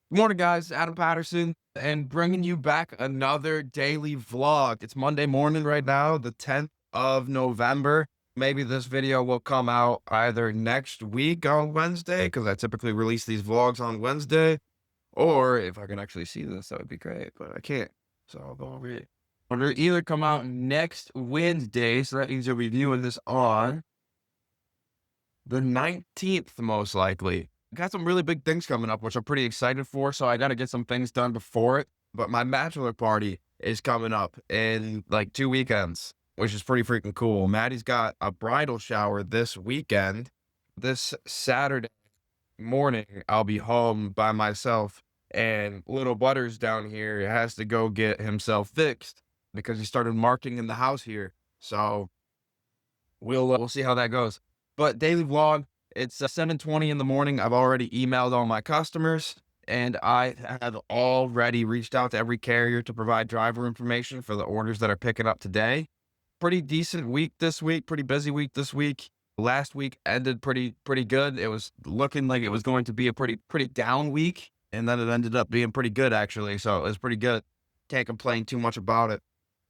Good morning, guys. Adam Patterson, and bringing you back another daily vlog. It's Monday morning right now, the 10th of November. Maybe this video will come out either next week on Wednesday, because I typically release these vlogs on Wednesday, or if I can actually see this, that would be great, but I can't. So I'll go over it. It'll either come out next Wednesday, so that means you'll be viewing this on the 19th, most likely. Got some really big things coming up, which I'm pretty excited for. So I got to get some things done before it. But my bachelor party is coming up in like 2 weekends, which is pretty freaking cool. Maddie's got a bridal shower this weekend. This Saturday morning, I'll be home by myself, and little Butters down here has to go get himself fixed because he started marking in the house here. So we'll see how that goes. But daily vlog, it's 7:20 in the morning. I've already emailed all my customers, and I have already reached out to every carrier to provide driver information for the orders that are picking up today. Pretty decent week this week, pretty busy week this week. Last week ended pretty good. It was looking like it was going to be a pretty down week, and then it ended up being pretty good actually. So it was pretty good. Can't complain too much about it.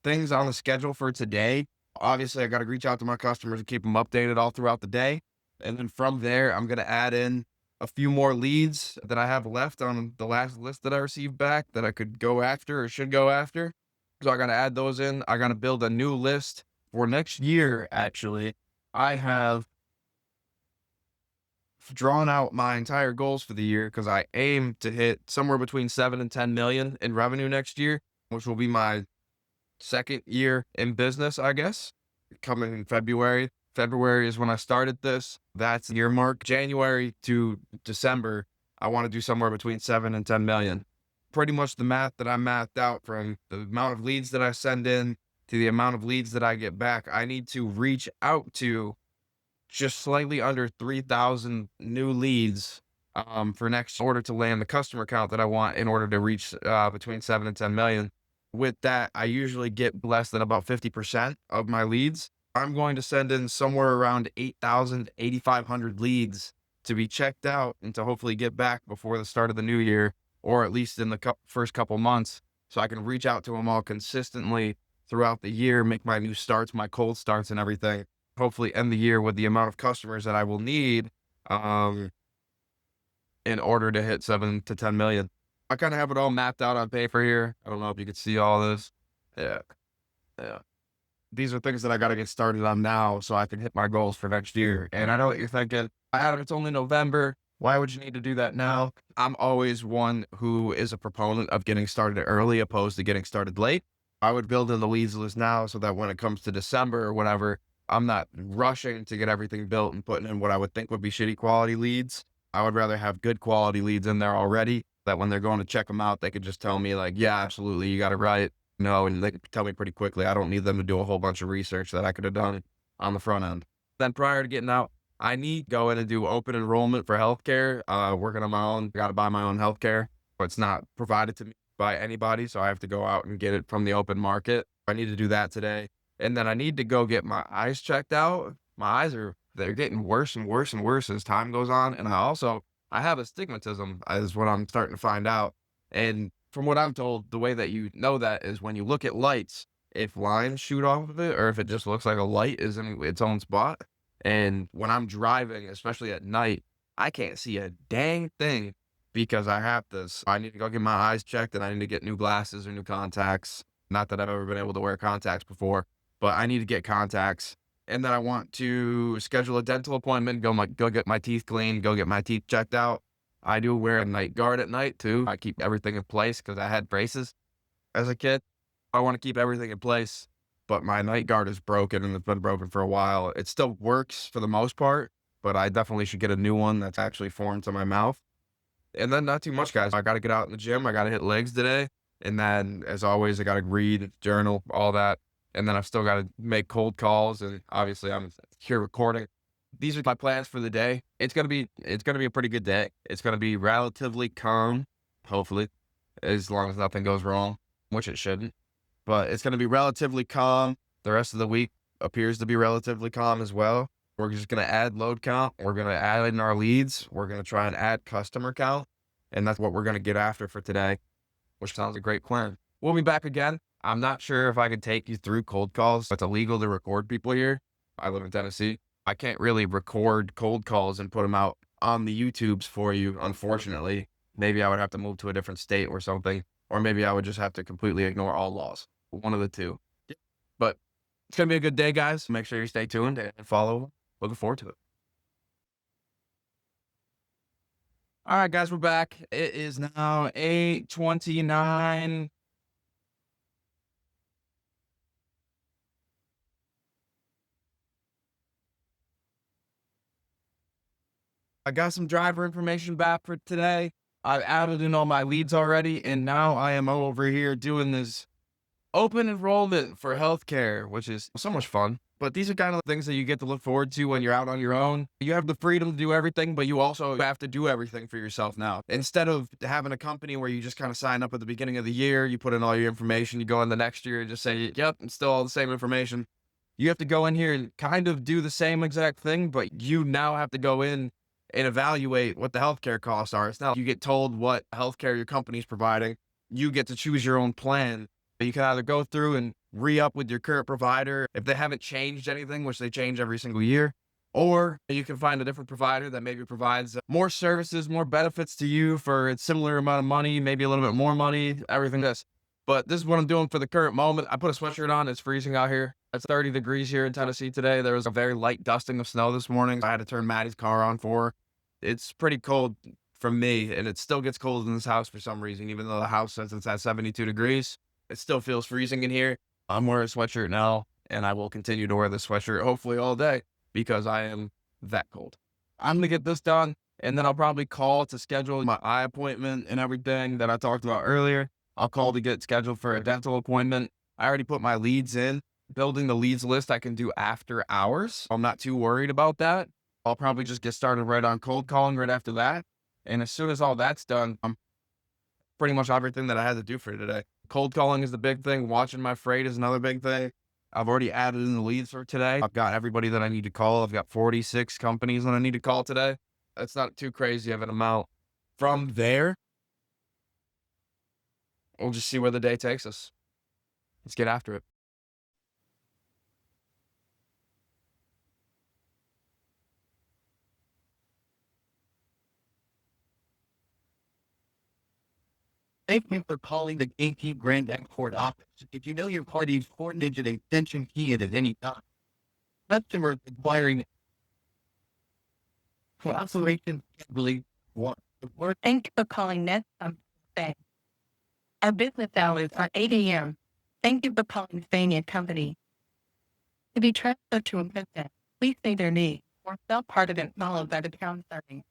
Things on the schedule for today. Obviously, I got to reach out to my customers and keep them updated all throughout the day. And then from there, I'm going to add in a few more leads that I have left on the last list that I received back that I could go after or should go after. So I got to add those in. I got to build a new list for next year, actually. I have drawn out my entire goals for the year because I aim to hit somewhere between 7 and 10 million in revenue next year, which will be my second year in business, I guess, coming in February. February is when I started this. That's the year mark. January to December, I want to do somewhere between 7 and 10 million. Pretty much the math that I mathed out from the amount of leads that I send in to the amount of leads that I get back. I need to reach out to just slightly under 3,000 new leads for next order to land the customer count that I want in order to reach between 7 and 10 million. With that, I usually get less than about 50% of my leads. I'm going to send in somewhere around 8,000, 8,500 leads to be checked out and to hopefully get back before the start of the new year, or at least in the first couple months, so I can reach out to them all consistently throughout the year, make my new starts, my cold starts and everything. Hopefully end the year with the amount of customers that I will need um, in order to hit 7 to 10 million. I kind of have it all mapped out on paper here. I don't know if you can see all this. Yeah. Yeah. These are things that I got to get started on now so I can hit my goals for next year. And I know what you're thinking. Adam, it's only November. Why would you need to do that now? I'm always one who is a proponent of getting started early opposed to getting started late. I would build in the leads list now so that when it comes to December or whatever, I'm not rushing to get everything built and putting in what I would think would be shitty quality leads. I would rather have good quality leads in there already that when they're going to check them out, they could just tell me like, yeah, absolutely, you got it right. No, and they could tell me pretty quickly. I don't need them to do a whole bunch of research that I could have done on the front end. Then prior to getting out, I need to go in and do open enrollment for healthcare. Working on my own, got to buy my own healthcare, but it's not provided to me by anybody, so I have to go out and get it from the open market. I need to do that today, and then I need to go get my eyes checked out. My eyes they're getting worse and worse and worse as time goes on, and I have astigmatism, is what I'm starting to find out, and from what I'm told, the way that you know that is when you look at lights, if lines shoot off of it or if it just looks like a light is in its own spot. And when I'm driving, especially at night, I can't see a dang thing because I have this. I need to go get my eyes checked and I need to get new glasses or new contacts. Not that I've ever been able to wear contacts before, but I need to get contacts. And then I want to schedule a dental appointment, go get my teeth cleaned, go get my teeth checked out. I do wear a night guard at night too. I keep everything in place because I had braces as a kid. I want to keep everything in place, but my night guard is broken and it's been broken for a while. It still works for the most part, but I definitely should get a new one that's actually formed to my mouth. And then not too much, guys. I got to get out in the gym. I got to hit legs today. And then, as always, I got to read, journal, all that. And then I've still got to make cold calls. And obviously, I'm here recording. These are my plans for the day. It's gonna be a pretty good day. It's gonna be relatively calm, hopefully, as long as nothing goes wrong, which it shouldn't. But it's gonna be relatively calm. The rest of the week appears to be relatively calm as well. We're just gonna add load count. We're gonna add in our leads. We're gonna try and add customer count. And that's what we're going to get after for today, which sounds like a great plan. We'll be back again. I'm not sure if I could take you through cold calls. It's illegal to record people here. I live in Tennessee. I can't really record cold calls and put them out on the YouTubes for you, unfortunately. Maybe I would have to move to a different state or something, or maybe I would just have to completely ignore all laws. One of the two. But it's going to be a good day, guys. Make sure you stay tuned and follow. Looking forward to it. All right, guys, we're back. It is now 8:29. I got some driver information back for today. I've added in all my leads already, and now I am over here doing this open enrollment for healthcare, which is so much fun. But these are kind of things that you get to look forward to when you're out on your own. You have the freedom to do everything, but you also have to do everything for yourself now. Instead of having a company where you just kind of sign up at the beginning of the year, you put in all your information, you go in the next year and just say, yep, it's still all the same information. You have to go in here and kind of do the same exact thing, but you now have to go in and evaluate what the healthcare costs are. It's not you get told what healthcare your company's providing. You get to choose your own plan. You can either go through and re-up with your current provider if they haven't changed anything, which they change every single year, or you can find a different provider that maybe provides more services, more benefits to you for a similar amount of money, maybe a little bit more money, everything this. But this is what I'm doing for the current moment. I put a sweatshirt on. It's freezing out here. It's 30 degrees here in Tennessee today. There was a very light dusting of snow this morning. I had to turn Maddie's car on for her. It's pretty cold for me, and it still gets cold in this house for some reason, even though the house says it's at 72 degrees. It still feels freezing in here. I'm wearing a sweatshirt now, and I will continue to wear this sweatshirt hopefully all day because I am that cold. I'm gonna get this done, and then I'll probably call to schedule my eye appointment and everything that I talked about earlier. I'll call to get scheduled for a dental appointment. I already put my leads in. Building the leads list I can do after hours. I'm not too worried about that. I'll probably just get started right on cold calling right after that. And as soon as all that's done, I'm pretty much everything that I had to do for today. Cold calling is the big thing. Watching my freight is another big thing. I've already added in the leads for today. I've got everybody that I need to call. I've got 46 companies that I need to call today. That's not too crazy of an amount. From there, we'll just see where the day takes us. Let's get after it. Thank you for calling the Gatekeep Grand Export office. If you know your party's four-digit extension key at any time, customers inquiring for operation scheduling one. Thank you for calling Net Bank. Our business hours are 8 a.m. Thank you for calling Spain and Company. To be transferred to a business, please say their name or spell part of it followed by the pound sign.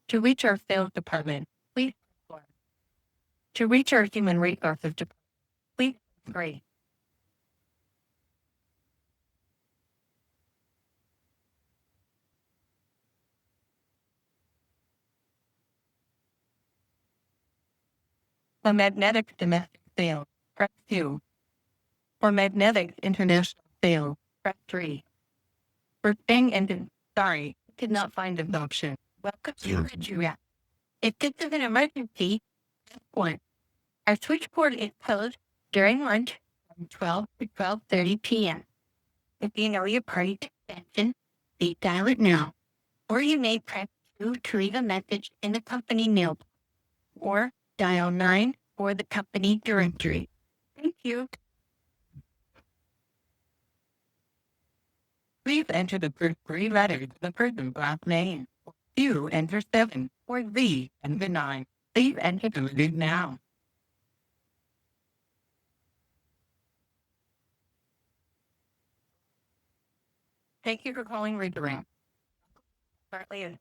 To reach our sales department, please press 1. To reach our human resources department, please press 3. For magnetics domestic sales, press 2. For magnetics international sales, press 3. For Spain engine, sorry, did not find this option. Welcome to Nigeria. If this is an emergency, press 1. Our switchboard is closed during lunch from 12 to 12:30 p.m. If you know your party's extension, please dial it now. Or you may press 2 to leave a message in the company mailbox. Or dial 9 for the company directory. Thank you. Please enter the first 3 letters of the person's last name. You enter 7 or Z and the 9. Please enter the lead now. Thank you for calling Redirect. Partly a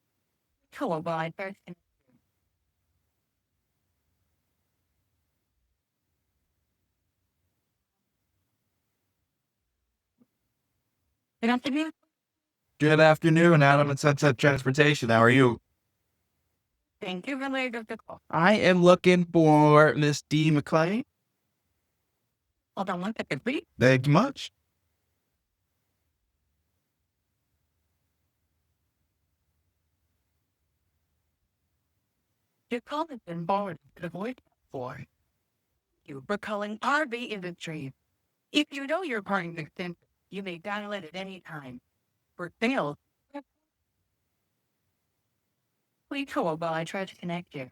tool while I first. Good afternoon. Good afternoon, Adam at Sunset Transportation. How are you? Thank you for the call. I am looking for Miss D. McClay. Hold on one second, please. Thank you much. Your call has been forwarded to the voicemail for you for calling RV Industries. If you know your party's extension, you may dial it at any time. For sales, please hold while I try to connect you.